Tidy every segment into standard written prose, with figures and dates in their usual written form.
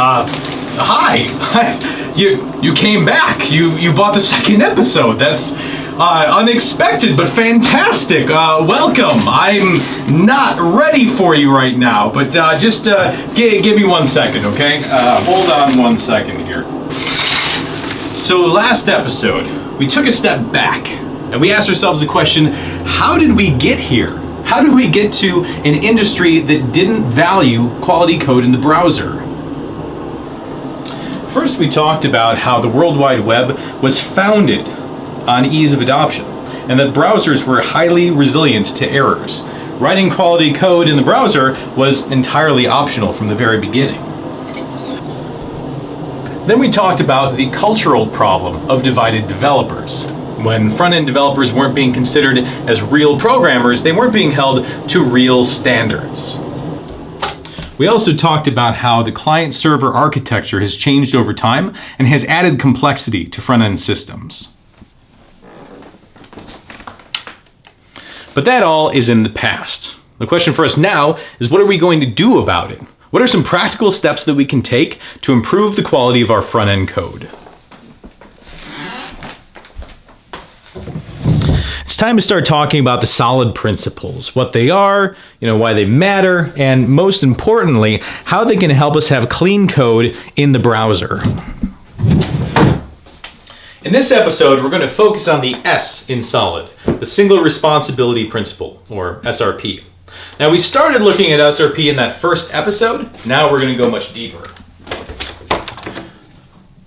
Hi. You came back. You bought the second episode. That's unexpected but fantastic. Welcome. I'm not ready for you right now, but just give me 1 second, okay? Hold on 1 second here. So last episode, we took a step back and we asked ourselves the question, how did we get here? How did we get to an industry that didn't value quality code in the browser? First, we talked about how the World Wide Web was founded on ease of adoption, and that browsers were highly resilient to errors. Writing quality code in the browser was entirely optional from the very beginning. Then we talked about the cultural problem of divided developers. When front-end developers weren't being considered as real programmers, they weren't being held to real standards. We also talked about how the client-server architecture has changed over time and has added complexity to front-end systems. But that all is in the past. The question for us now is, what are we going to do about it? What are some practical steps that we can take to improve the quality of our front-end code? It's time to start talking about the solid principles, what they are, why they matter, and most importantly, how they can help us have clean code in the browser. In this episode, we're going to focus on the S in solid, the single responsibility principle, or SRP. Now, we started looking at SRP in that first episode. Now we're going to go much deeper.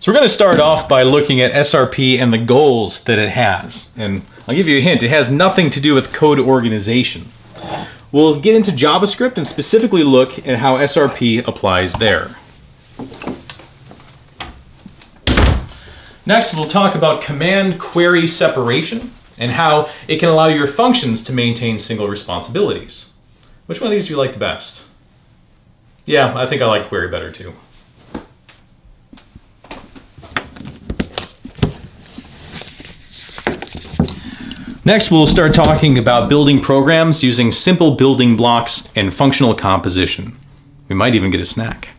So we're going to start off by looking at SRP and the goals that it has. And I'll give you a hint, it has nothing to do with code organization. We'll get into JavaScript and specifically look at how SRP applies there. Next, we'll talk about command query separation and how it can allow your functions to maintain single responsibilities. Which one of these do you like the best? Yeah, I think I like query better too. Next, we'll start talking about building programs using simple building blocks and functional composition. We might even get a snack.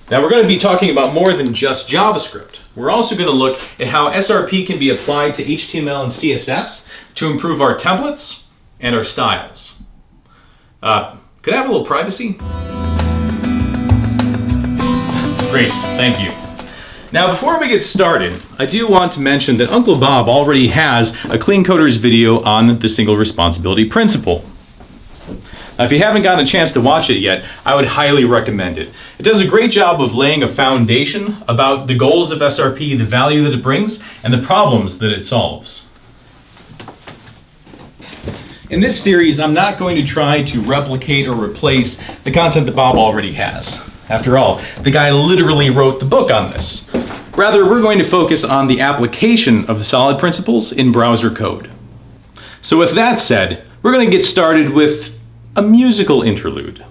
Now, we're going to be talking about more than just JavaScript. We're also going to look at how SRP can be applied to HTML and CSS to improve our templates and our styles. Could I have a little privacy? Great, thank you. Now, before we get started, I do want to mention that Uncle Bob already has a Clean Coders video on the single responsibility principle. Now, if you haven't gotten a chance to watch it yet, I would highly recommend it. It does a great job of laying a foundation about the goals of SRP, the value that it brings, and the problems that it solves. In this series, I'm not going to try to replicate or replace the content that Bob already has. After all, the guy literally wrote the book on this. Rather, we're going to focus on the application of the solid principles in browser code. So with that said, we're going to get started with a musical interlude.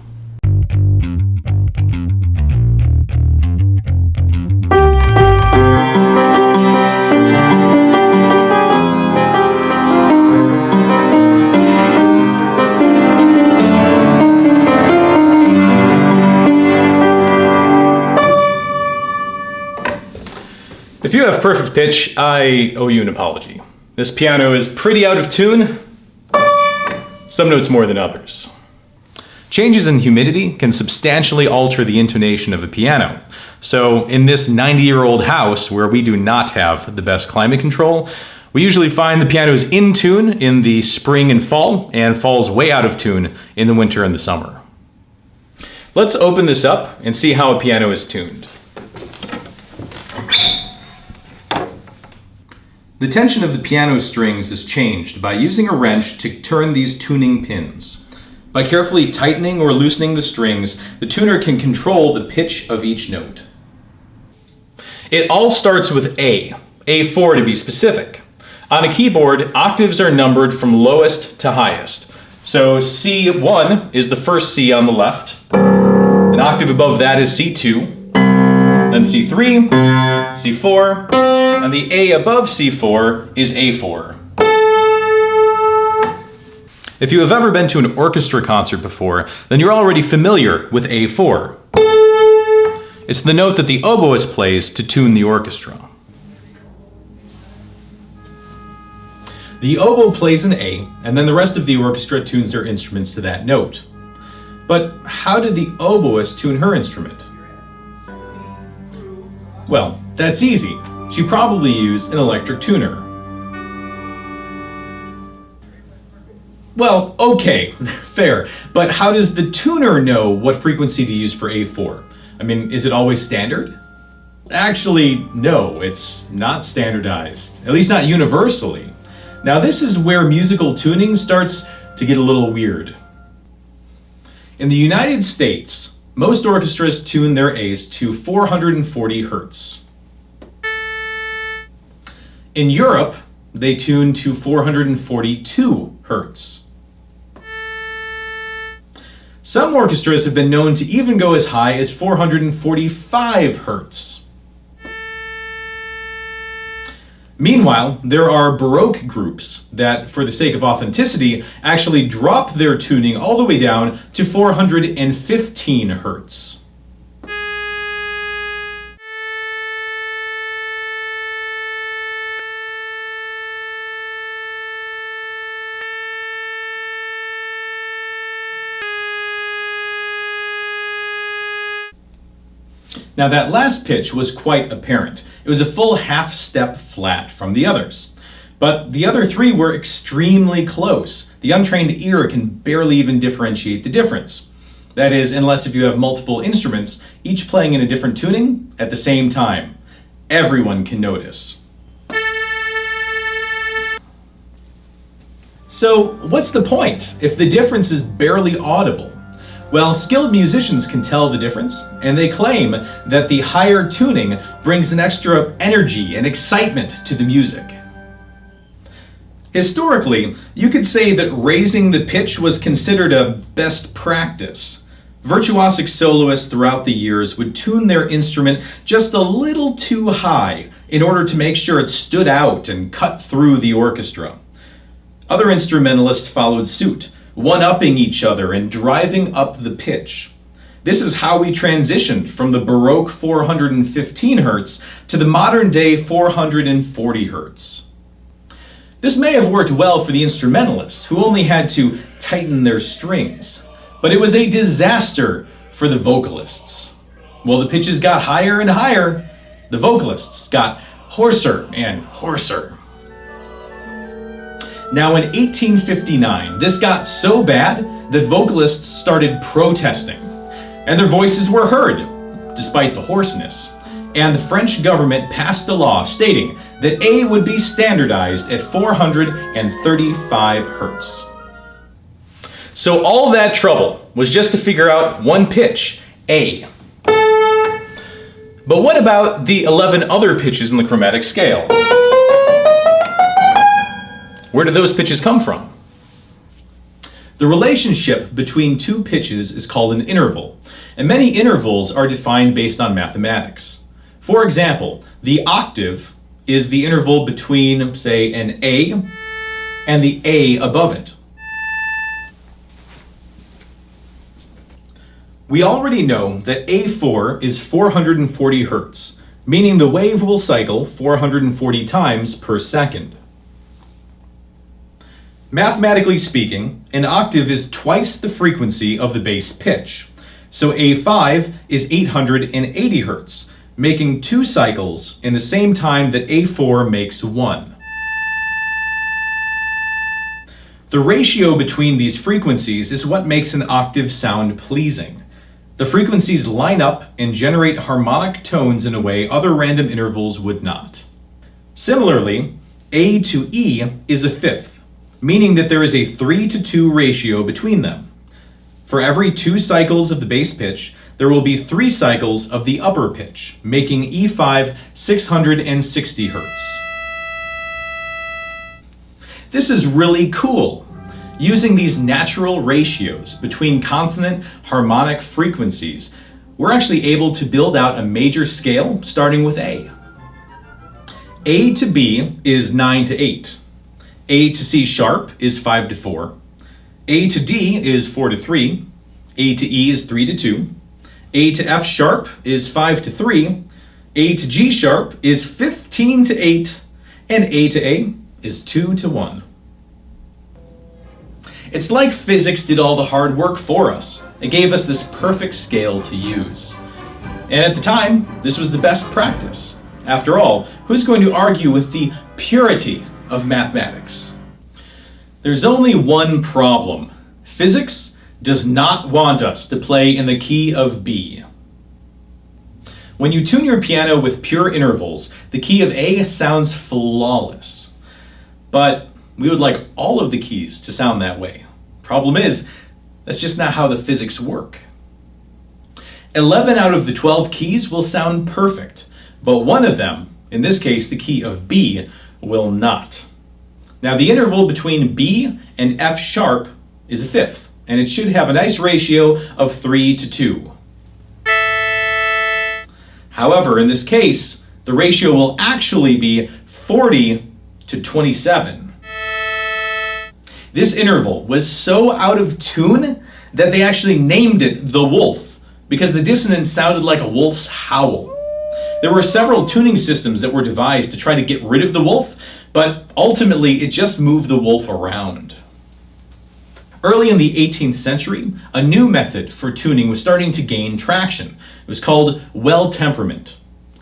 If you have perfect pitch, I owe you an apology. This piano is pretty out of tune, some notes more than others. Changes in humidity can substantially alter the intonation of a piano. So in this 90-year-old house where we do not have the best climate control, we usually find the piano is in tune in the spring and fall and falls way out of tune in the winter and the summer. Let's open this up and see how a piano is tuned. The tension of the piano strings is changed by using a wrench to turn these tuning pins. By carefully tightening or loosening the strings, the tuner can control the pitch of each note. It all starts with A4 to be specific. On a keyboard, octaves are numbered from lowest to highest. So C1 is the first C on the left. An octave above that is C2, then C3, C4, and the A above C4 is A4. If you have ever been to an orchestra concert before, then you're already familiar with A4. It's the note that the oboist plays to tune the orchestra. The oboe plays an A, and then the rest of the orchestra tunes their instruments to that note. But how did the oboist tune her instrument? Well, that's easy. She probably used an electric tuner. Well, okay, fair, but how does the tuner know what frequency to use for A4? I mean, is it always standard? Actually, no, it's not standardized, at least not universally. Now, this is where musical tuning starts to get a little weird. In the United States, most orchestras tune their A's to 440 Hertz. In Europe, they tune to 442 Hertz. Some orchestras have been known to even go as high as 445 Hertz. Meanwhile, there are Baroque groups that, for the sake of authenticity, actually drop their tuning all the way down to 415 Hertz. Now that last pitch was quite apparent. It was a full half step flat from the others. But the other three were extremely close. The untrained ear can barely even differentiate the difference. That is, unless if you have multiple instruments, each playing in a different tuning at the same time. Everyone can notice. So what's the point if the difference is barely audible? Well, skilled musicians can tell the difference, and they claim that the higher tuning brings an extra energy and excitement to the music. Historically, you could say that raising the pitch was considered a best practice. Virtuosic soloists throughout the years would tune their instrument just a little too high in order to make sure it stood out and cut through the orchestra. Other instrumentalists followed suit, one-upping each other and driving up the pitch. This is how we transitioned from the Baroque 415 Hertz to the modern-day 440 Hertz. This may have worked well for the instrumentalists, who only had to tighten their strings, but it was a disaster for the vocalists. Well, the pitches got higher and higher. The vocalists got hoarser and hoarser. Now in 1859, this got so bad that vocalists started protesting, and their voices were heard, despite the hoarseness. And the French government passed a law stating that A would be standardized at 435 Hertz. So all that trouble was just to figure out one pitch, A. But what about the 11 other pitches in the chromatic scale? Where did those pitches come from? The relationship between two pitches is called an interval, and many intervals are defined based on mathematics. For example, the octave is the interval between, say, an A and the A above it. We already know that A4 is 440 Hertz, meaning the wave will cycle 440 times per second. Mathematically speaking, an octave is twice the frequency of the bass pitch. So A5 is 880 Hertz, making 2 cycles in the same time that A4 makes 1. The ratio between these frequencies is what makes an octave sound pleasing. The frequencies line up and generate harmonic tones in a way other random intervals would not. Similarly, A to E is a fifth, meaning that there is a 3:2 ratio between them. For every 2 cycles of the bass pitch, there will be 3 cycles of the upper pitch, making E5 660 Hertz. This is really cool. Using these natural ratios between consonant harmonic frequencies, we're actually able to build out a major scale starting with A. A to B is 9-8. A to C sharp is 5-4. A to D is 4-3. A to E is 3-2. A to F sharp is 5 to 3, A to G sharp is 15 to 8, and A to A is 2 to 1. It's like physics did all the hard work for us. It gave us this perfect scale to use. And at the time, this was the best practice. After all, who's going to argue with the purity of mathematics? There's only one problem. Physics does not want us to play in the key of B. When you tune your piano with pure intervals, the key of A sounds flawless. But we would like all of the keys to sound that way. Problem is, that's just not how the physics work. 11 out of the 12 keys will sound perfect, but one of them, in this case the key of B, will not. Now the interval between B and F sharp is a fifth, and it should have a nice ratio of 3 to 2. However, in this case, the ratio will actually be 40 to 27. This interval was so out of tune that they actually named it the wolf, because the dissonance sounded like a wolf's howl. There were several tuning systems that were devised to try to get rid of the wolf, but ultimately it just moved the wolf around. Early in the 18th century, a new method for tuning was starting to gain traction. It was called well temperament.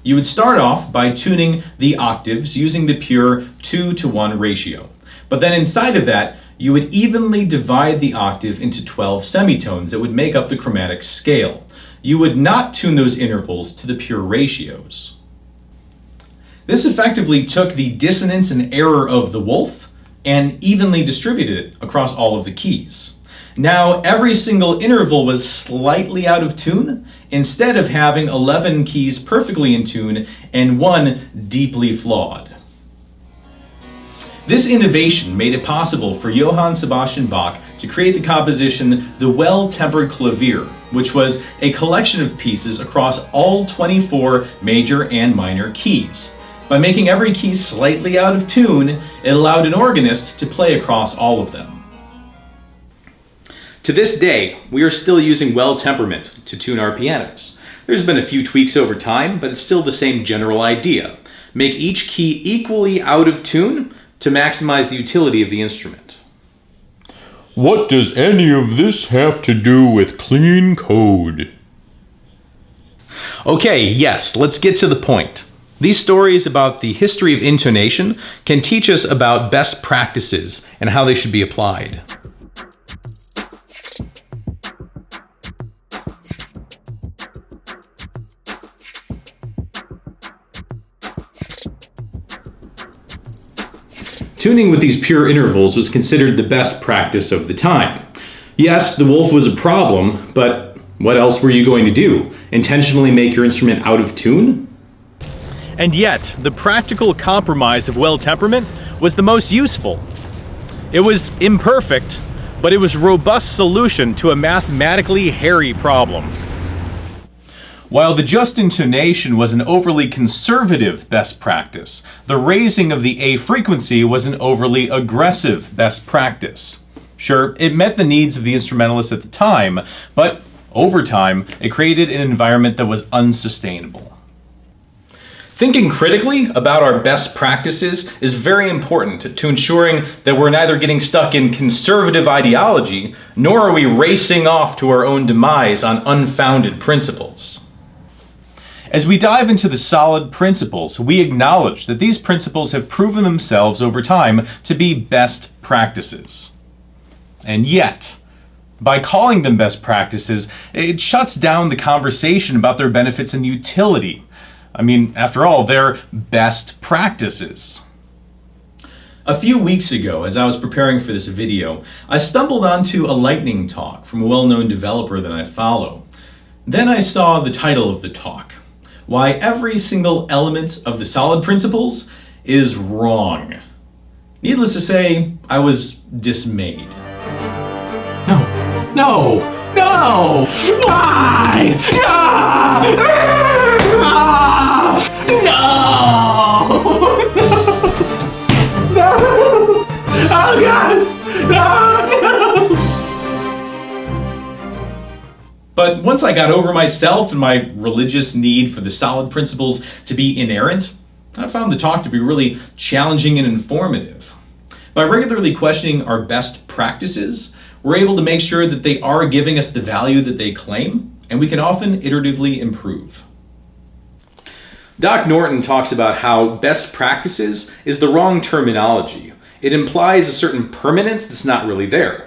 You would start off by tuning the octaves using the pure 2 to 1 ratio. But then inside of that, you would evenly divide the octave into 12 semitones that would make up the chromatic scale. You would not tune those intervals to the pure ratios. This effectively took the dissonance and error of the wolf and evenly distributed it across all of the keys. Now every single interval was slightly out of tune, instead of having 11 keys perfectly in tune and one deeply flawed. This innovation made it possible for Johann Sebastian Bach to create the composition The Well-Tempered Clavier, which was a collection of pieces across all 24 major and minor keys. By making every key slightly out of tune, it allowed an organist to play across all of them. To this day, we are still using well temperament to tune our pianos. There's been a few tweaks over time, but it's still the same general idea. Make each key equally out of tune to maximize the utility of the instrument. What does any of this have to do with clean code? Okay, yes, let's get to the point. These stories about the history of intonation can teach us about best practices and how they should be applied. Tuning with these pure intervals was considered the best practice of the time. Yes, the wolf was a problem, but what else were you going to do? Intentionally make your instrument out of tune? And yet, the practical compromise of well temperament was the most useful. It was imperfect, but it was a robust solution to a mathematically hairy problem. While the just intonation was an overly conservative best practice, the raising of the A frequency was an overly aggressive best practice. Sure, it met the needs of the instrumentalists at the time, but over time, it created an environment that was unsustainable. Thinking critically about our best practices is very important to ensuring that we're neither getting stuck in conservative ideology, nor are we racing off to our own demise on unfounded principles. As we dive into the solid principles, we acknowledge that these principles have proven themselves over time to be best practices. And yet, by calling them best practices, it shuts down the conversation about their benefits and utility. I mean, after all, they're best practices. A few weeks ago, as I was preparing for this video, I stumbled onto a lightning talk from a well-known developer that I follow. Then I saw the title of the talk: Why Every Single Element of the Solid Principles is Wrong. Needless to say, I was dismayed. No! Why? No! Oh God! No! But But once I got over myself and my religious need for the solid principles to be inerrant, I found the talk to be really challenging and informative. By regularly questioning our best practices, we're able to make sure that they are giving us the value that they claim, and we can often iteratively improve. Doc Norton talks about how best practices is the wrong terminology. It implies a certain permanence that's not really there.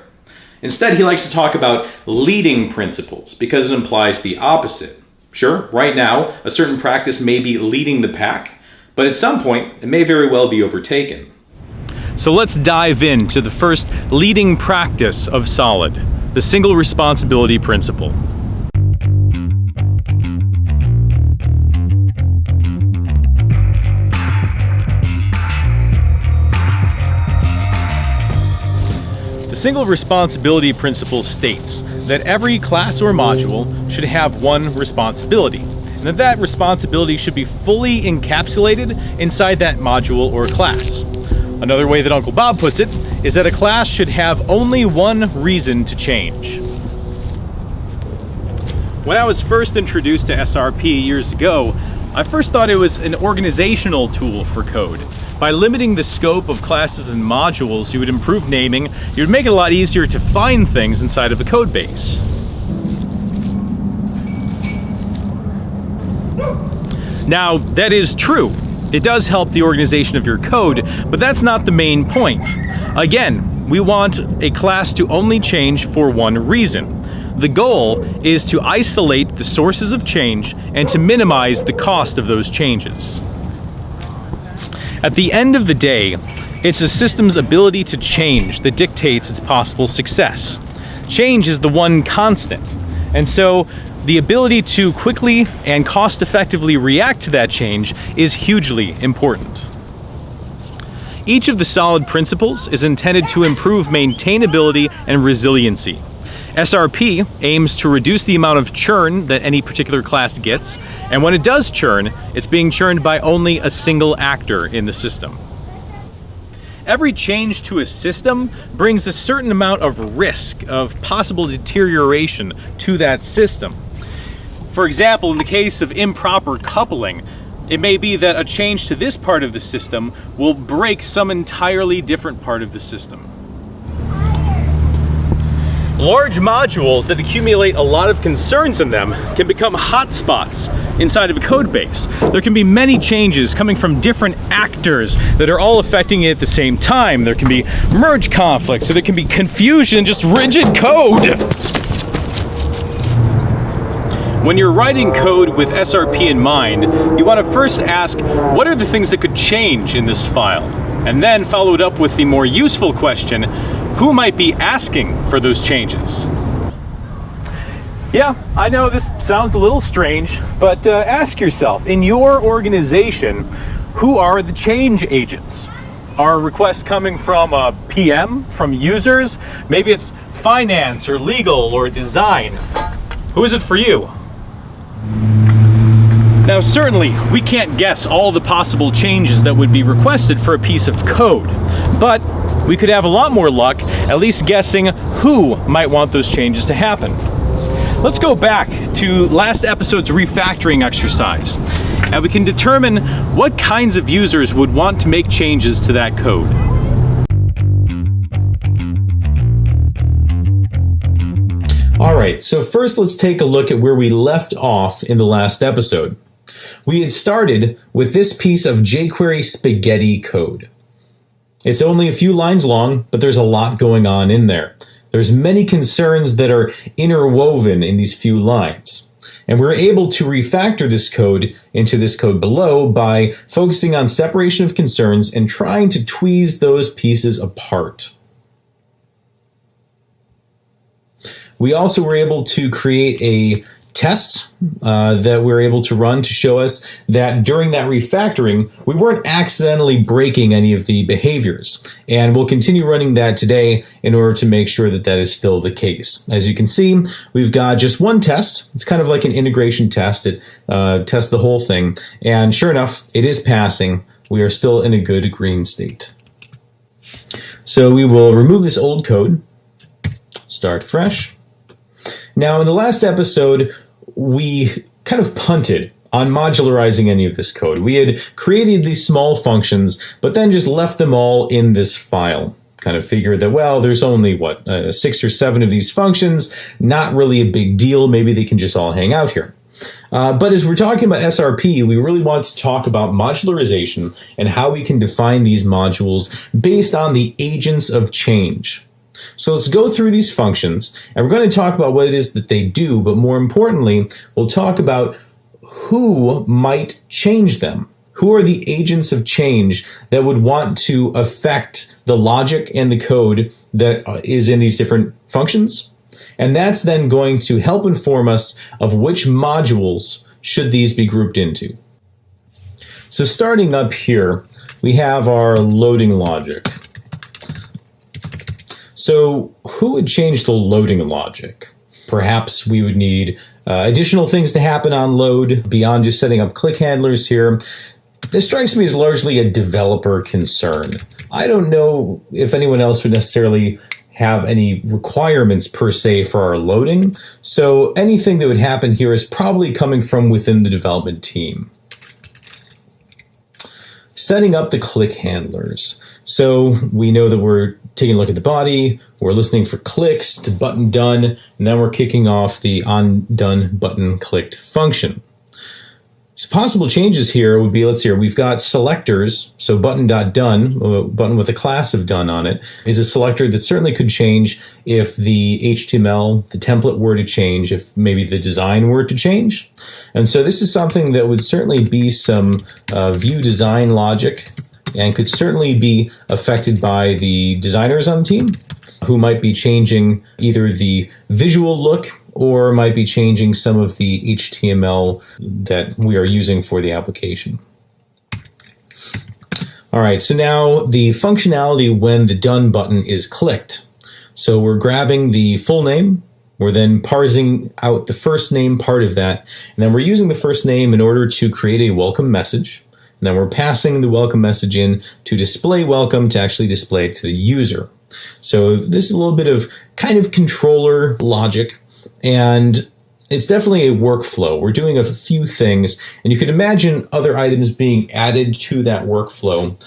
Instead, he likes to talk about leading principles because it implies the opposite. Sure, right now, a certain practice may be leading the pack, but at some point, it may very well be overtaken. So let's dive into the first leading practice of Solid, the single responsibility principle. The single responsibility principle states that every class or module should have one responsibility, and that responsibility should be fully encapsulated inside that module or class. Another way that Uncle Bob puts it is that a class should have only one reason to change. When I was first introduced to SRP years ago, I first thought it was an organizational tool for code. By limiting the scope of classes and modules, you would improve naming, you would make it a lot easier to find things inside of the code base. Now, that is true. It does help the organization of your code, but that's not the main point. Again, we want a class to only change for one reason. The goal is to isolate the sources of change and to minimize the cost of those changes. At the end of the day, it's a system's ability to change that dictates its possible success. Change is the one constant, and so the ability to quickly and cost-effectively react to that change is hugely important. Each of the solid principles is intended to improve maintainability and resiliency. SRP aims to reduce the amount of churn that any particular class gets, and when it does churn, it's being churned by only a single actor in the system. Every change to a system brings a certain amount of risk of possible deterioration to that system. For example, in the case of improper coupling, it may be that a change to this part of the system will break some entirely different part of the system. Large modules that accumulate a lot of concerns in them can become hotspots inside of a code base. There can be many changes coming from different actors that are all affecting it at the same time. There can be merge conflicts, so there can be confusion, just rigid code. When you're writing code with SRP in mind, you want to first ask, what are the things that could change in this file? And then follow it up with the more useful question, who might be asking for those changes? Yeah, I know this sounds a little strange, but ask yourself, in your organization, who are the change agents? Are requests coming from a PM, from users? Maybe it's finance or legal or design. Who is it for you? Now, certainly, we can't guess all the possible changes that would be requested for a piece of code, but we could have a lot more luck at least guessing who might want those changes to happen. Let's go back to last episode's refactoring exercise, and we can determine what kinds of users would want to make changes to that code. All right, so first let's take a look at where we left off in the last episode. We had started with this piece of jQuery spaghetti code. It's only a few lines long, but there's a lot going on in there. There's many concerns that are interwoven in these few lines. And we're able to refactor this code into this code below by focusing on separation of concerns and trying to tweeze those pieces apart. We also were able to create a test that we're able to run to show us that during that refactoring, we weren't accidentally breaking any of the behaviors. And we'll continue running that today in order to make sure that that is still the case. As you can see, we've got just one test. It's kind of like an integration test. It tests the whole thing. And sure enough, it is passing. We are still in a good green state. So we will remove this old code, start fresh. Now, in the last episode, we kind of punted on modularizing any of this code. We had created these small functions, but then just left them all in this file. Kind of figured that, well, there's only, 6 or 7 of these functions, not really a big deal. Maybe they can just all hang out here. But as we're talking about SRP, we really want to talk about modularization and how we can define these modules based on the agents of change. So let's go through these functions, and we're going to talk about what it is that they do, but more importantly, we'll talk about who might change them. Who are the agents of change that would want to affect the logic and the code that is in these different functions? And that's then going to help inform us of which modules should these be grouped into. So starting up here, we have our loading logic. So who would change the loading logic? Perhaps we would need additional things to happen on load beyond just setting up click handlers here. This strikes me as largely a developer concern. I don't know if anyone else would necessarily have any requirements per se for our loading. So anything that would happen here is probably coming from within the development team. Setting up the click handlers. So we know that we're taking a look at the body, we're listening for clicks to button done, and then we're kicking off the onDone button clicked function. So possible changes here would be, let's see here, we've got selectors, so button.done, a button with a class of done on it, is a selector that certainly could change if the HTML, the template were to change, if maybe the design were to change. And so this is something that would certainly be some view design logic and could certainly be affected by the designers on the team who might be changing either the visual look or might be changing some of the HTML that we are using for the application. All right, so now the functionality when the done button is clicked. So we're grabbing the full name, we're then parsing out the first name part of that, and then we're using the first name in order to create a welcome message. And then we're passing the welcome message in to display welcome to actually display it to the user. So this is a little bit of kind of controller logic, and it's definitely a workflow. We're doing a few things, and you could imagine other items being added to that workflow.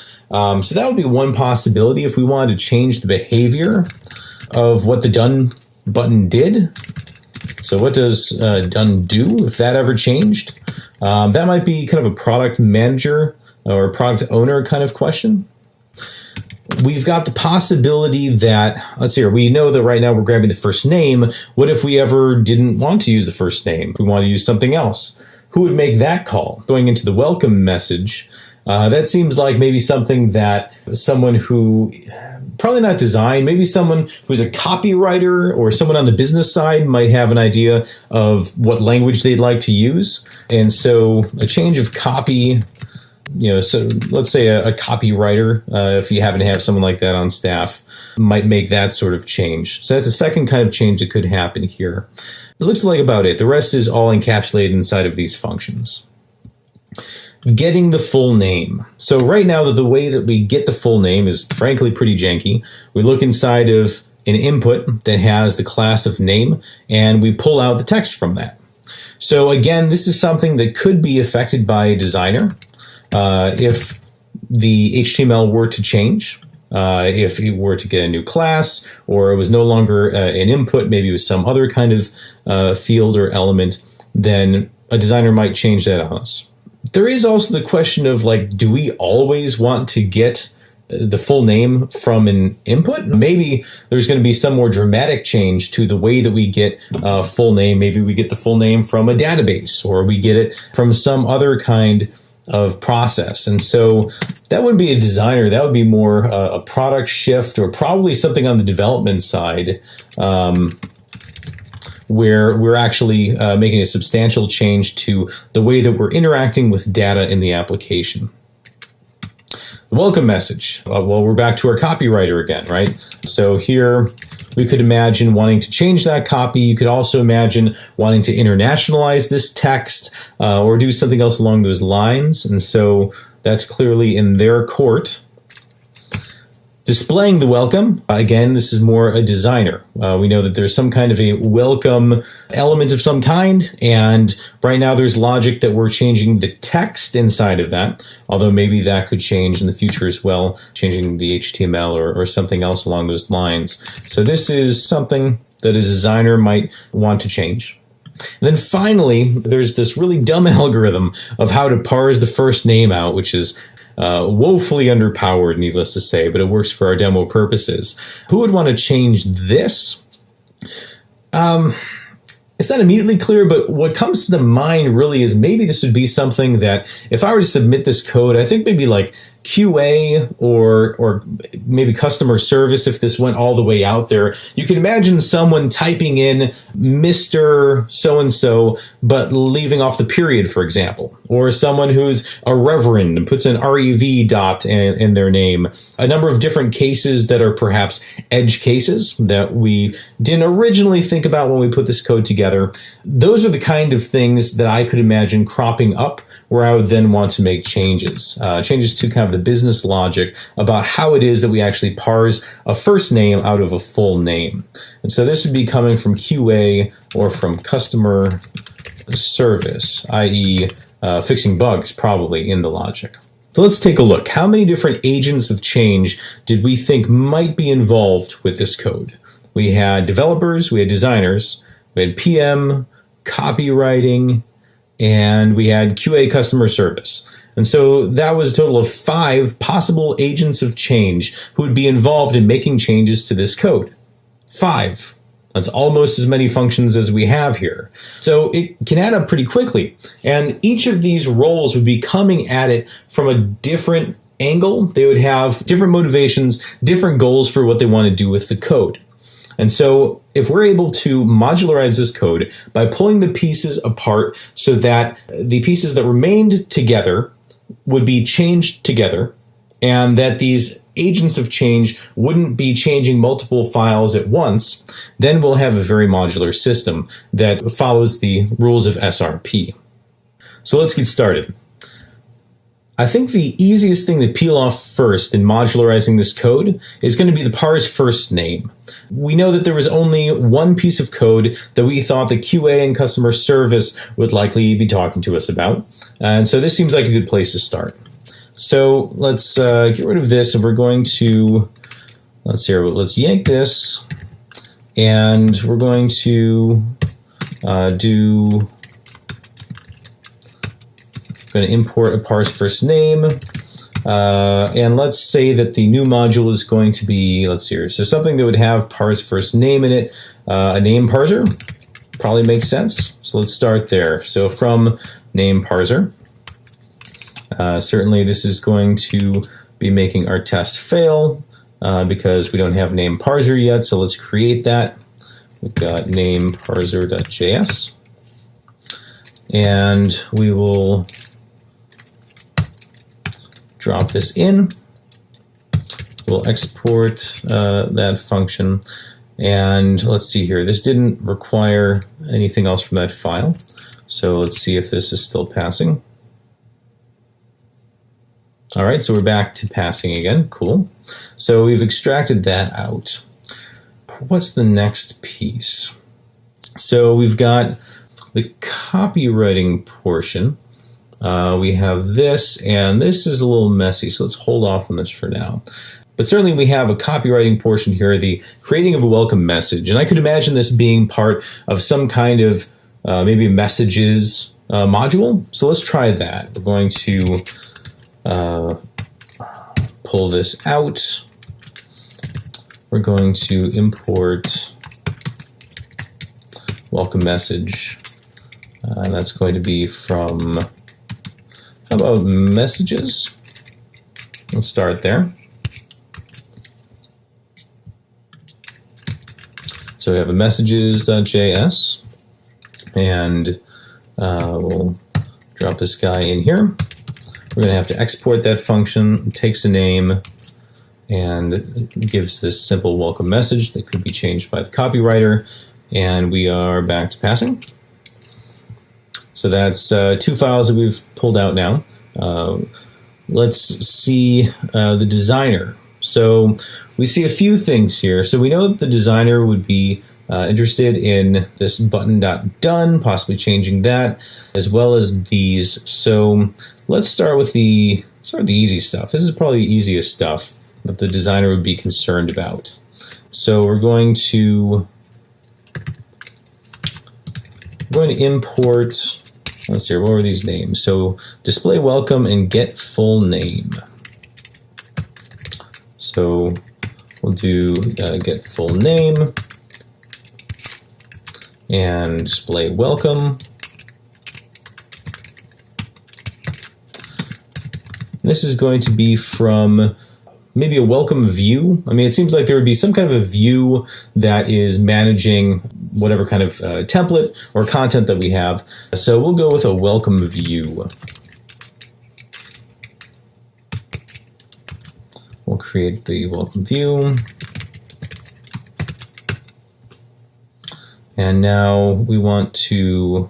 So that would be one possibility if we wanted to change the behavior of what the done button did. So what does done do if that ever changed? That might be kind of a product manager or product owner kind of question. We've got the possibility that, let's see here, we know that right now we're grabbing the first name. What if we ever didn't want to use the first name? If we want to use something else, who would make that call? Going into the welcome message, that seems like maybe something that someone who, probably not design, maybe someone who's a copywriter or someone on the business side might have an idea of what language they'd like to use. And so a change of copy, so let's say a copywriter, if you happen to have someone like that on staff, might make that sort of change. So that's a second kind of change that could happen here. It looks like about it. The rest is all encapsulated inside of these functions. Getting the full name. So right now, the way that we get the full name is frankly pretty janky. We look inside of an input that has the class of name, and we pull out the text from that. So again, this is something that could be affected by a designer. If the HTML were to change, if it were to get a new class, or it was no longer an input, maybe it was some other kind of field or element, then a designer might change that on us. There is also the question of, do we always want to get the full name from an input? Maybe there's going to be some more dramatic change to the way that we get full name. Maybe we get the full name from a database, or we get it from some other kind of process. And so that wouldn't be a designer. That would be more a product shift, or probably something on the development side, where we're actually making a substantial change to the way that we're interacting with data in the application. The welcome message. Well, we're back to our copywriter again, right? So here we could imagine wanting to change that copy. You could also imagine wanting to internationalize this text or do something else along those lines. And so that's clearly in their court. Displaying the welcome, again, this is more a designer. We know that there's some kind of a welcome element of some kind, and right now there's logic that we're changing the text inside of that, although maybe that could change in the future as well, changing the HTML or something else along those lines. So this is something that a designer might want to change. And then finally, there's this really dumb algorithm of how to parse the first name out, which is woefully underpowered, needless to say, but it works for our demo purposes. Who would want to change this? It's not immediately clear, but what comes to mind really is maybe this would be something that if I were to submit this code, I think maybe like QA or maybe customer service, if this went all the way out there, you can imagine someone typing in Mr. So-and-so, but leaving off the period, for example, or someone who's a reverend and puts an REV dot in their name. A number of different cases that are perhaps edge cases that we didn't originally think about when we put this code together. Those are the kind of things that I could imagine cropping up where I would then want to make changes. Changes to kind of the business logic about how it is that we actually parse a first name out of a full name. And so this would be coming from QA or from customer service, i.e. Fixing bugs probably in the logic. So let's take a look. How many different agents of change did we think might be involved with this code? We had developers, we had designers, we had PM, copywriting, and we had QA customer service. And so that was a total of 5 possible agents of change who would be involved in making changes to this code. 5. That's almost as many functions as we have here. So it can add up pretty quickly. And each of these roles would be coming at it from a different angle. They would have different motivations, different goals for what they want to do with the code. And so if we're able to modularize this code by pulling the pieces apart so that the pieces that remained together would be changed together, and that these agents of change wouldn't be changing multiple files at once, then we'll have a very modular system that follows the rules of SRP. So let's get started. I think the easiest thing to peel off first in modularizing this code is going to be the parse first name. We know that there was only one piece of code that we thought the QA and customer service would likely be talking to us about. And so this seems like a good place to start. So let's get rid of this, and we're going to, let's yank this, and we're going to going to import a parse first name, and let's say that the new module is going to be, let's see here, so something that would have parse first name in it, a name parser, probably makes sense. So let's start there. So from name parser, certainly this is going to be making our test fail because we don't have name parser yet, so let's create that. We've got name parser.js, and we will drop this in. We'll export that function, and let's see here. This didn't require anything else from that file, so let's see if this is still passing. All right, so we're back to passing again. Cool. So we've extracted that out. What's the next piece? So we've got the copywriting portion. We have this, and this is a little messy, so let's hold off on this for now. But certainly we have a copywriting portion here, the creating of a welcome message. And I could imagine this being part of some kind of maybe messages module. So let's try that. We're going to pull this out. We're going to import welcome message. And that's going to be from, how about messages? Let's start there. So we have a messages.js, and we'll drop this guy in here. We're going to have to export that function. It takes a name and gives this simple welcome message that could be changed by the copywriter, and we are back to passing. So that's 2 files that we've pulled out now. Let's see the designer. So we see a few things here. So we know that the designer would be interested in this button.done, possibly changing that, as well as these. So let's start with the easy stuff. This is probably the easiest stuff that the designer would be concerned about. So we're going to import, let's see, what were these names? So display welcome and get full name. So we'll do get full name and display welcome. This is going to be from maybe a welcome view. I mean, it seems like there would be some kind of a view that is managing whatever kind of template or content that we have. So we'll go with a welcome view. We'll create the welcome view. And now we want to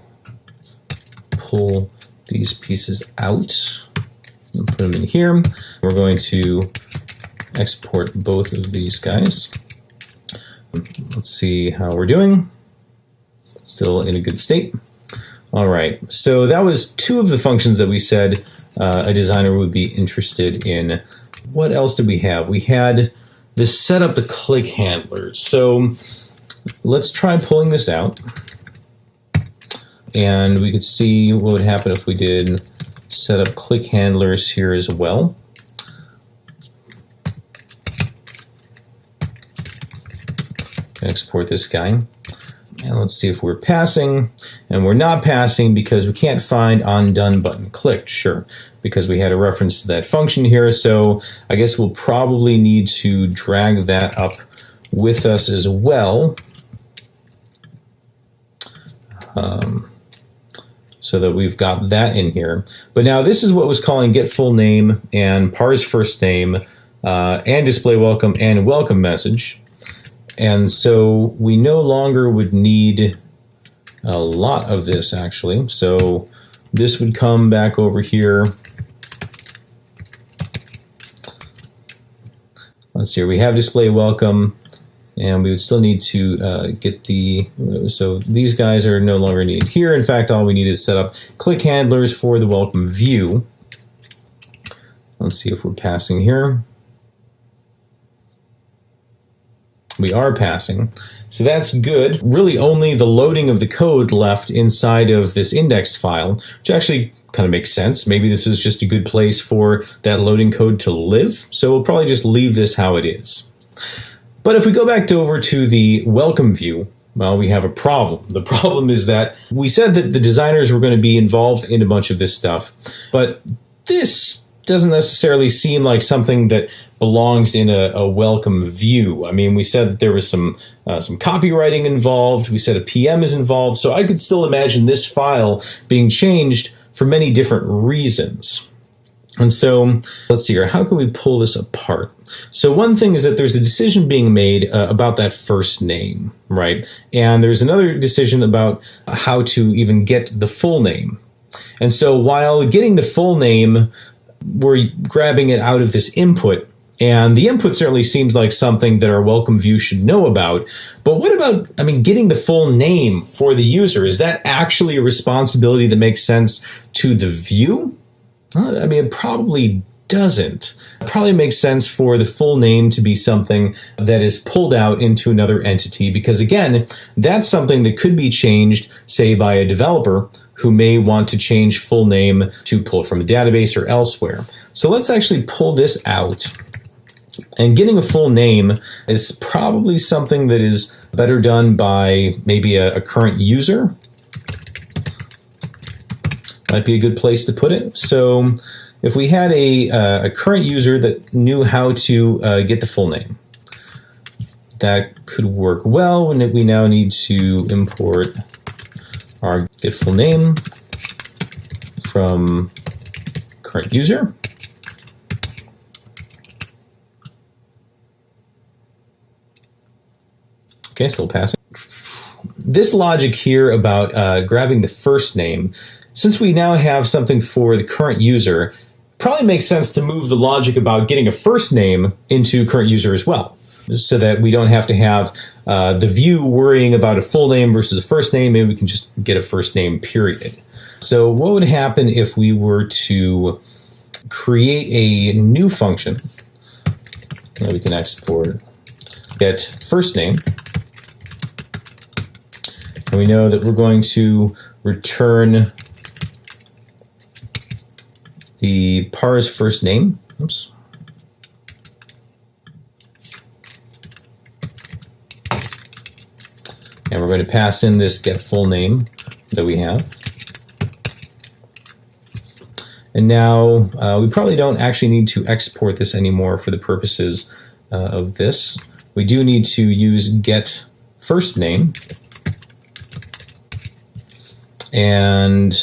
pull these pieces out and put them in here. We're going to export both of these guys. Let's see how we're doing. Still in a good state. All right, so that was two of the functions that we said a designer would be interested in. What else did we have? We had this set up the click handlers. So let's try pulling this out. And we could see what would happen if we did set up click handlers here as well. Export this guy. And let's see if we're passing. And we're not passing because we can't find undone button clicked. Sure, because we had a reference to that function here. So I guess we'll probably need to drag that up with us as well. So that we've got that in here. But now this is what was calling get full name and parse first name and display welcome and welcome message. And so we no longer would need a lot of this actually. So this would come back over here. Let's see, we have display welcome. And we would still need to get the, so these guys are no longer needed here. In fact, all we need is set up click handlers for the welcome view. Let's see if we're passing here. We are passing. So that's good. Really only the loading of the code left inside of this indexed file, which actually kind of makes sense. Maybe this is just a good place for that loading code to live. So we'll probably just leave this how it is. But if we go back over to the welcome view, well, we have a problem. The problem is that we said that the designers were going to be involved in a bunch of this stuff, but this doesn't necessarily seem like something that belongs in a welcome view. I mean, we said that there was some copywriting involved. We said a PM is involved. So I could still imagine this file being changed for many different reasons. And so let's see here, how can we pull this apart? So one thing is that there's a decision being made about that first name, right? And there's another decision about how to even get the full name. And so while getting the full name, we're grabbing it out of this input. And the input certainly seems like something that our welcome view should know about. But what about, I mean, getting the full name for the user? Is that actually a responsibility that makes sense to the view? I mean, it probably doesn't. It probably makes sense for the full name to be something that is pulled out into another entity because, again, that's something that could be changed, say, by a developer who may want to change full name to pull from a database or elsewhere. So let's actually pull this out. And getting a full name is probably something that is better done by maybe a current user. Might be a good place to put it. So if we had a current user that knew how to get the full name, that could work well. When we now need to import our get full name from current user. Okay, still passing. This logic here about grabbing the first name, since we now have something for the current user, probably makes sense to move the logic about getting a first name into current user as well, so that we don't have to have the view worrying about a full name versus a first name. Maybe we can just get a first name, period. So what would happen if we were to create a new function that we can export get first name, and we know that we're going to return the parse first name. Oops. And we're going to pass in this get full name that we have. And now we probably don't actually need to export this anymore for the purposes of this. We do need to use get first name. And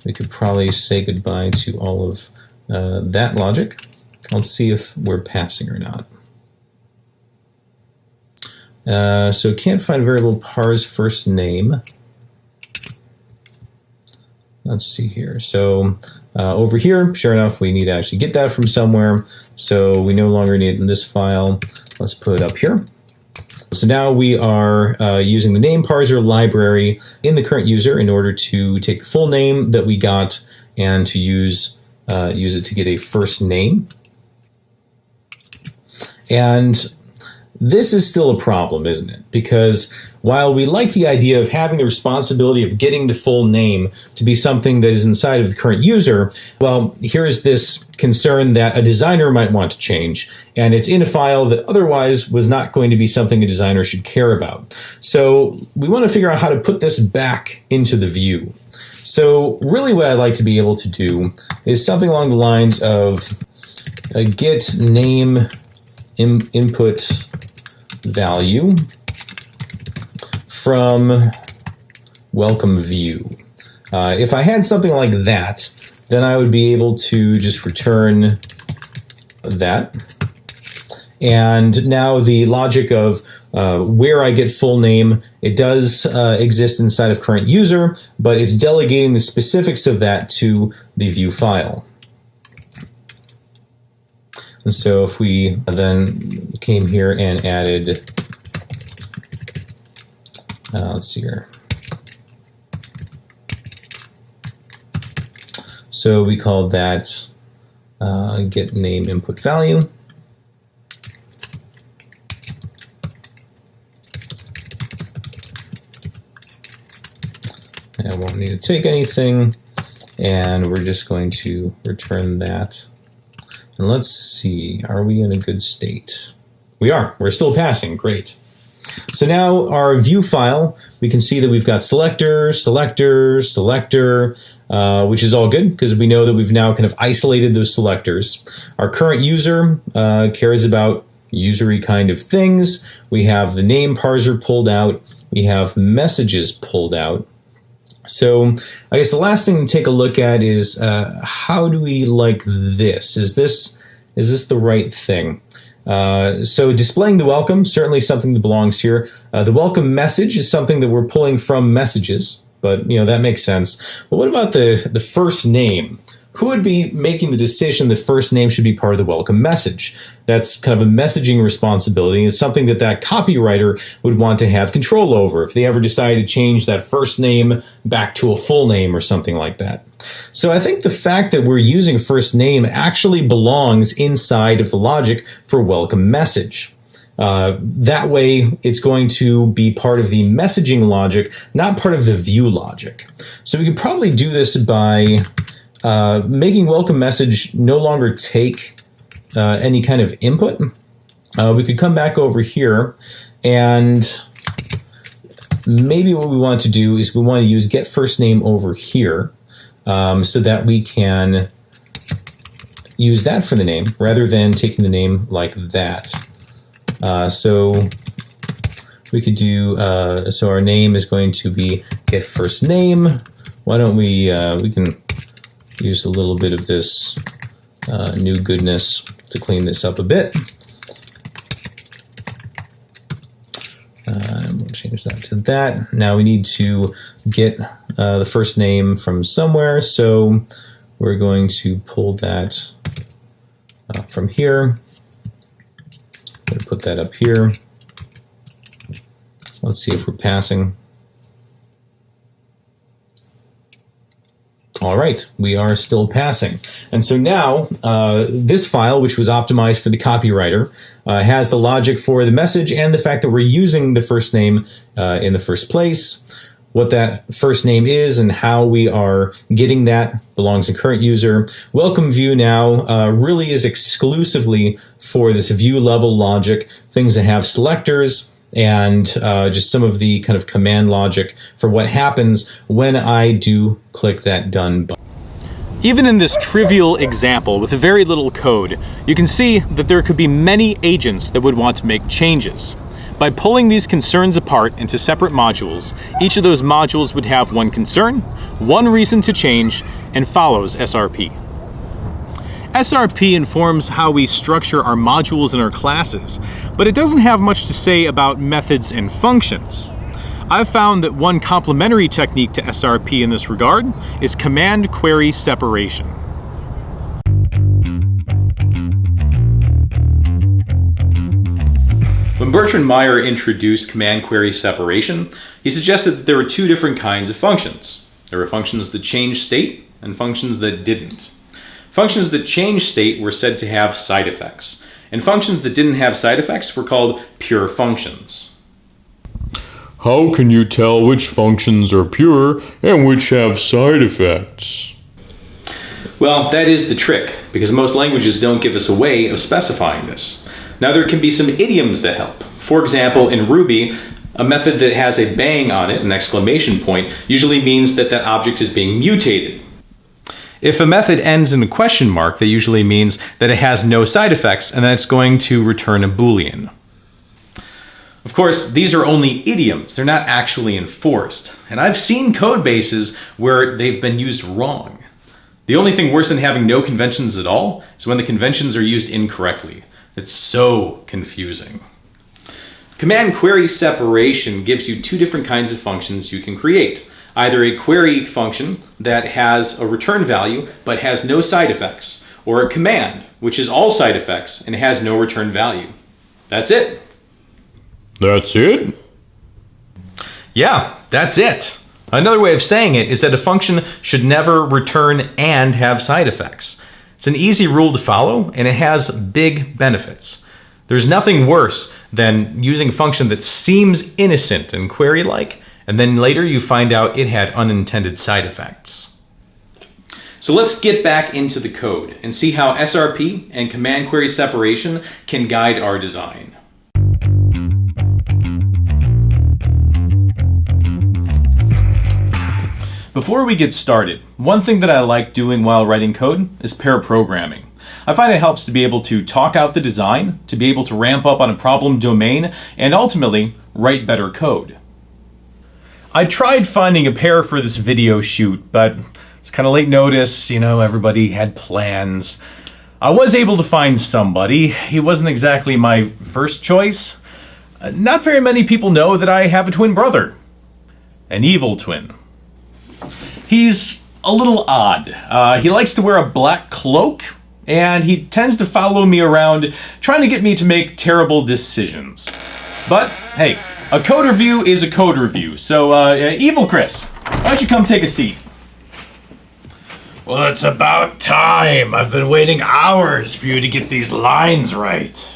we could probably say goodbye to all of that logic. Let's see if we're passing or not. So can't find variable parse first name. Let's see here. So over here, sure enough, we need to actually get that from somewhere. So we no longer need it in this file. Let's put it up here. So now we are using the name parser library in the current user in order to take the full name that we got and to use it to get a first name. And this is still a problem, isn't it? Because while we like the idea of having the responsibility of getting the full name to be something that is inside of the current user, well, here is this concern that a designer might want to change, and it's in a file that otherwise was not going to be something a designer should care about. So we want to figure out how to put this back into the view. So really what I'd like to be able to do is something along the lines of get name input value from welcome view. If I had something like that, then I would be able to just return that. And now the logic of where I get full name, it does exist inside of current user, but it's delegating the specifics of that to the view file. And so if we then came here and added, let's see here. So we called that get name input value. And I won't need to take anything, and we're just going to return that. And let's see, are we in a good state? We are. We're still passing. Great. So now our view file, we can see that we've got selector, selector, selector, which is all good because we know that we've now kind of isolated those selectors. Our current user cares about usery kind of things. We have the name parser pulled out. We have messages pulled out. So I guess the last thing to take a look at is how do we like this? Is this the right thing? So displaying the welcome, certainly something that belongs here. The welcome message is something that we're pulling from messages, but that makes sense. But what about the first name? Who would be making the decision that first name should be part of the welcome message? That's kind of a messaging responsibility. It's something that copywriter would want to have control over if they ever decided to change that first name back to a full name or something like that. So I think the fact that we're using first name actually belongs inside of the logic for welcome message. That way, it's going to be part of the messaging logic, not part of the view logic. So we could probably do this by making welcome message no longer take any kind of input. We could come back over here, and maybe what we want to do is we want to use get first name over here so that we can use that for the name rather than taking the name like that. So we could do, so our name is going to be get first name. Why don't we can use a little bit of this new goodness to clean this up a bit. change that to that. Now we need to get the first name from somewhere, so we're going to pull that from here. I'm going to put that up here. Let's see if we're passing. All right, we are still passing. And so now this file, which was optimized for the copywriter, has the logic for the message and the fact that we're using the first name in the first place. What that first name is and how we are getting that belongs in current user. Welcome view now really is exclusively for this view level logic, things that have selectors, and just some of the kind of command logic for what happens when I do click that done button. Even in this trivial example with very little code, you can see that there could be many agents that would want to make changes. By pulling these concerns apart into separate modules, each of those modules would have one concern, one reason to change, and follows SRP. SRP informs how we structure our modules and our classes, but it doesn't have much to say about methods and functions. I've found that one complementary technique to SRP in this regard is command query separation. When Bertrand Meyer introduced command query separation, he suggested that there were two different kinds of functions. There were functions that changed state and functions that didn't. Functions that changed state were said to have side effects, and functions that didn't have side effects were called pure functions. How can you tell which functions are pure and which have side effects? Well, that is the trick, because most languages don't give us a way of specifying this. Now there can be some idioms that help. For example, in Ruby, a method that has a bang on it, an exclamation point, usually means that that object is being mutated. If a method ends in a question mark, that usually means that it has no side effects and that it's going to return a Boolean. Of course, these are only idioms. They're not actually enforced. And I've seen code bases where they've been used wrong. The only thing worse than having no conventions at all is when the conventions are used incorrectly. It's so confusing. Command query separation gives you two different kinds of functions you can create. Either a query function that has a return value but has no side effects, or a command which is all side effects and has no return value. That's it. That's it? Yeah, that's it. Another way of saying it is that a function should never return and have side effects. It's an easy rule to follow, and it has big benefits. There's nothing worse than using a function that seems innocent and query-like, and then later you find out it had unintended side effects. So let's get back into the code and see how SRP and command query separation can guide our design. Before we get started, one thing that I like doing while writing code is pair programming. I find it helps to be able to talk out the design, to be able to ramp up on a problem domain, and ultimately write better code. I tried finding a pair for this video shoot, but it's kind of late notice, everybody had plans. I was able to find somebody. He wasn't exactly my first choice. Not very many people know that I have a twin brother. An evil twin. He's a little odd. He likes to wear a black cloak, and he tends to follow me around trying to get me to make terrible decisions. But hey, a code review is a code review, so Evil Chris, why don't you come take a seat? Well, it's about time. I've been waiting hours for you to get these lines right.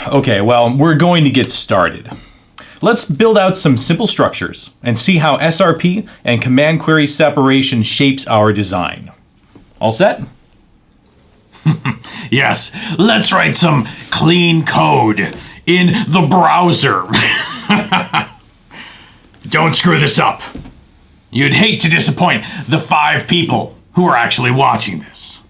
Okay, well, we're going to get started. Let's build out some simple structures and see how SRP and command query separation shapes our design. All set? Yes, let's write some clean code in the browser. Don't screw this up. You'd hate to disappoint the 5 people who are actually watching this.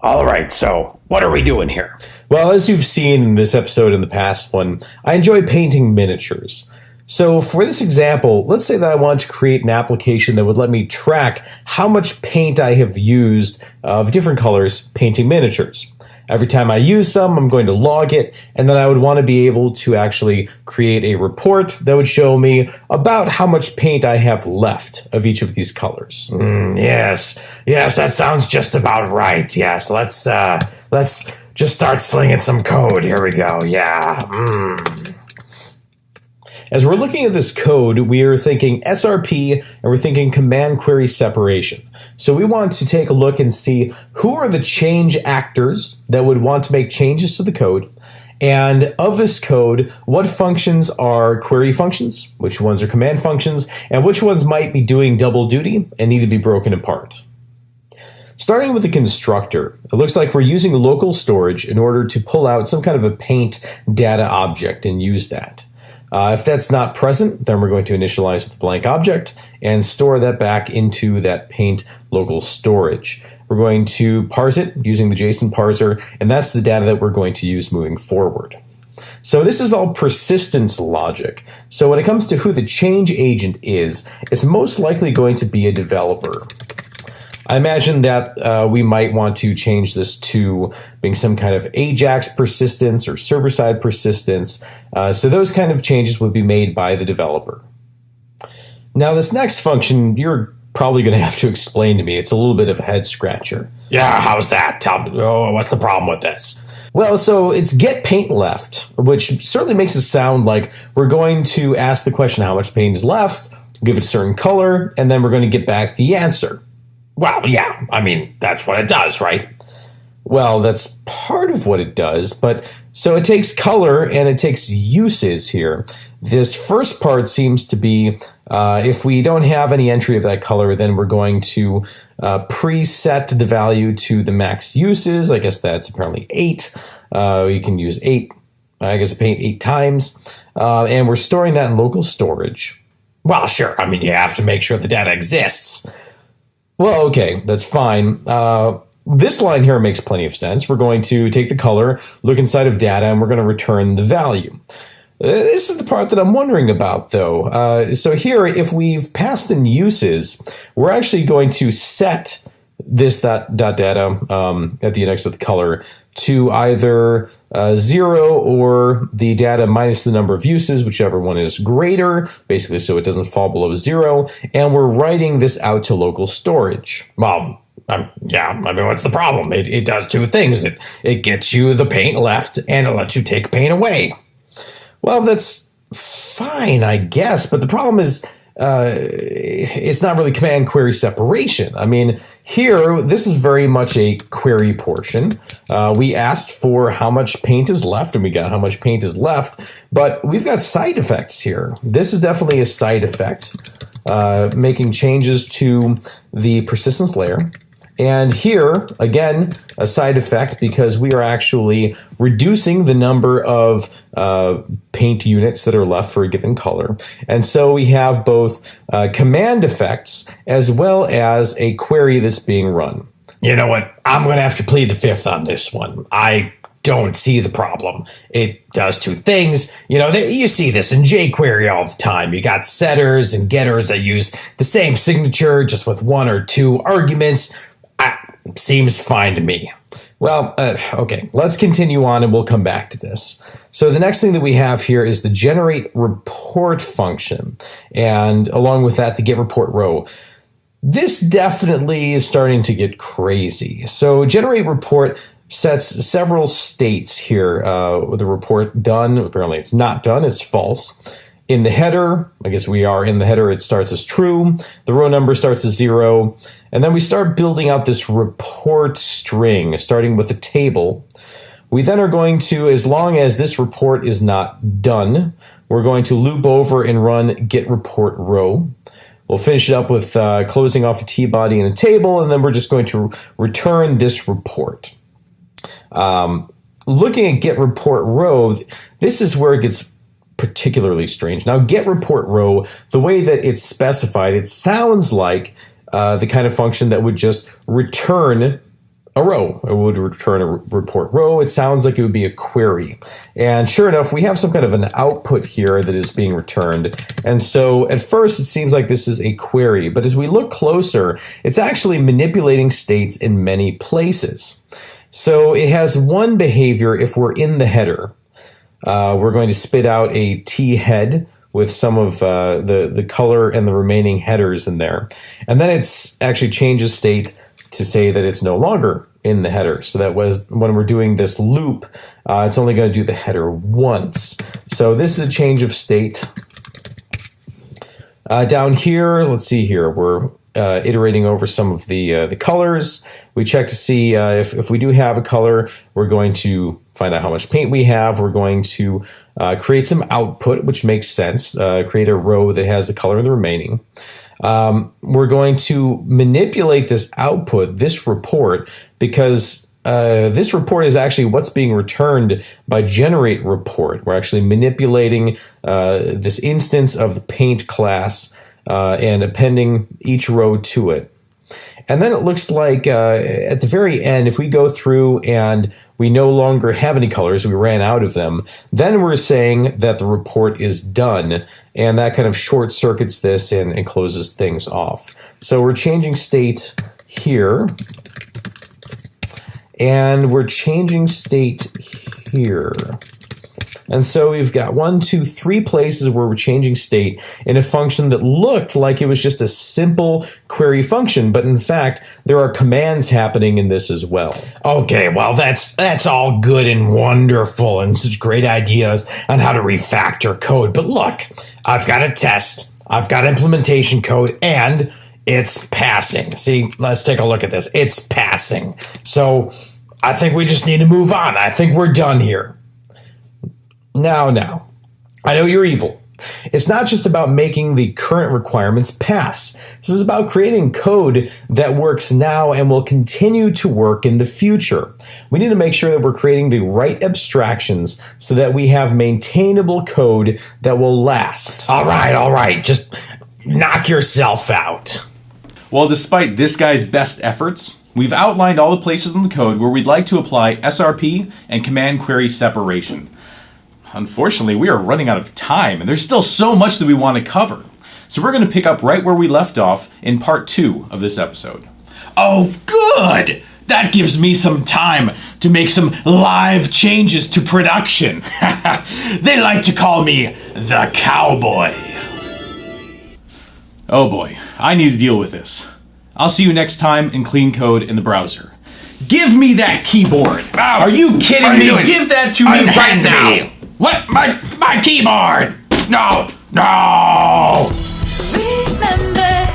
All right, so what are we doing here? Well, as you've seen in this episode and the past one, I enjoy painting miniatures. So for this example, let's say that I want to create an application that would let me track how much paint I have used of different colors painting miniatures. Every time I use some, I'm going to log it, and then I would want to be able to actually create a report that would show me about how much paint I have left of each of these colors. Yes, that sounds just about right. Yes, let's just start slinging some code. Here we go. Yeah. As we're looking at this code, we are thinking SRP and we're thinking command query separation. So we want to take a look and see who are the change actors that would want to make changes to the code. And of this code, what functions are query functions, which ones are command functions, and which ones might be doing double duty and need to be broken apart. Starting with the constructor, it looks like we're using local storage in order to pull out some kind of a paint data object and use that. If that's not present, then we're going to initialize with a blank object and store that back into that paint local storage. We're going to parse it using the JSON parser, and that's the data that we're going to use moving forward. So this is all persistence logic. So when it comes to who the change agent is, it's most likely going to be a developer. I imagine that we might want to change this to being some kind of AJAX persistence or server-side persistence. So those kind of changes would be made by the developer. Now this next function, you're probably going to have to explain to me. It's a little bit of a head scratcher. Yeah, how's that? Tell me, what's the problem with this? Well, so it's get paint left, which certainly makes it sound like we're going to ask the question how much paint is left, give it a certain color, and then we're going to get back the answer. Well, yeah, I mean, that's what it does, right? Well, that's part of what it does, but so it takes color and it takes uses here. This first part seems to be if we don't have any entry of that color, then we're going to preset the value to the max uses. I guess that's apparently 8. You can use 8, I guess paint 8 times. And we're storing that in local storage. Well, sure. I mean, you have to make sure the data exists. Well, okay, that's fine. This line here makes plenty of sense. We're going to take the color, look inside of data, and we're going to return the value. This is the part that I'm wondering about, though. So here, if we've passed in uses, we're actually going to set this data at the index of the color to either 0 or the data minus the number of uses, whichever one is greater, basically so it doesn't fall below 0, and we're writing this out to local storage. Well, yeah, I mean, what's the problem? It does two things. It gets you the paint left, and it lets you take paint away. Well, that's fine, I guess, but the problem is it's not really command query separation. I mean, here, this is very much a query portion. We asked for how much paint is left, and we got how much paint is left, but we've got side effects here. This is definitely a side effect, making changes to the persistence layer. And here, again, a side effect because we are actually reducing the number of paint units that are left for a given color. And so we have both command effects as well as a query that's being run. You know what? I'm going to have to plead the fifth on this one. I don't see the problem. It does two things. You know, you see this in jQuery all the time. You got setters and getters that use the same signature just with 1 or 2 arguments. Seems fine to me. Well, okay, let's continue on and we'll come back to this. So the next thing that we have here is the generate report function. And along with that, the get report row. This definitely is starting to get crazy. So generate report sets several states here. With the report done, apparently it's not done, it's false. In the header, I guess we are in the header, it starts as true. The row number starts as 0. And then we start building out this report string, starting with a table. We then are going to, as long as this report is not done, we're going to loop over and run get report row. We'll finish it up with closing off a t-body and a table, and then we're just going to return this report. Looking at get report row, this is where it gets particularly strange. Now, get report row, the way that it's specified, it sounds like the kind of function that would just return a row. It would return a report row. It sounds like it would be a query. And sure enough, we have some kind of an output here that is being returned. And so at first, it seems like this is a query. But as we look closer, it's actually manipulating states in many places. So it has one behavior if we're in the header. We're going to spit out a T head with some of the color and the remaining headers in there. And then it's actually changes state to say that it's no longer in the header. So that was when we're doing this loop, it's only going to do the header once. So this is a change of state. Down here, let's see here, we're iterating over some of the colors. We check to see if we do have a color, we're going to find out how much paint we have. We're going to create some output, which makes sense. Create a row that has the color of the remaining. We're going to manipulate this output, this report, because this report is actually what's being returned by generate report. We're actually manipulating this instance of the paint class and appending each row to it. And then it looks like at the very end, if we go through and we no longer have any colors, we ran out of them, then we're saying that the report is done, and that kind of short circuits this and closes things off. So we're changing state here, and we're changing state here. And so we've got 1, 2, 3 places where we're changing state in a function that looked like it was just a simple query function, but in fact, there are commands happening in this as well. Okay, well, that's all good and wonderful and such great ideas on how to refactor code. But look, I've got a test, I've got implementation code, and it's passing. See, let's take a look at this. It's passing. So I think we just need to move on. I think we're done here. Now, I know you're evil. It's not just about making the current requirements pass. This is about creating code that works now and will continue to work in the future. We need to make sure that we're creating the right abstractions so that we have maintainable code that will last. All right. Just knock yourself out. Well, despite this guy's best efforts, we've outlined all the places in the code where we'd like to apply SRP and command query separation. Unfortunately, we are running out of time, and there's still so much that we want to cover. So we're going to pick up right where we left off in part 2 of this episode. Oh, good! That gives me some time to make some live changes to production. They like to call me the cowboy. Oh boy, I need to deal with this. I'll see you next time in Clean Code in the Browser. Give me that keyboard! Are you kidding me? Give that to me right now! What? My keyboard! No! Remember,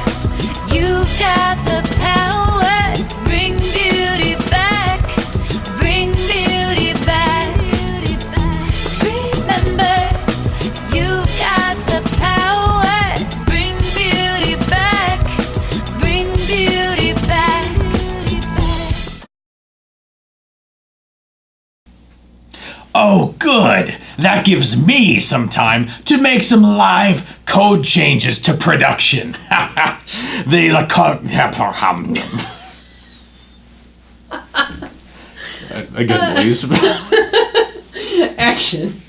you've got the power to bring beauty back. Bring beauty back. Remember, you've got the power to bring beauty back. Bring beauty back. Oh, good! That gives me some time to make some live code changes to production. Again, please. Action.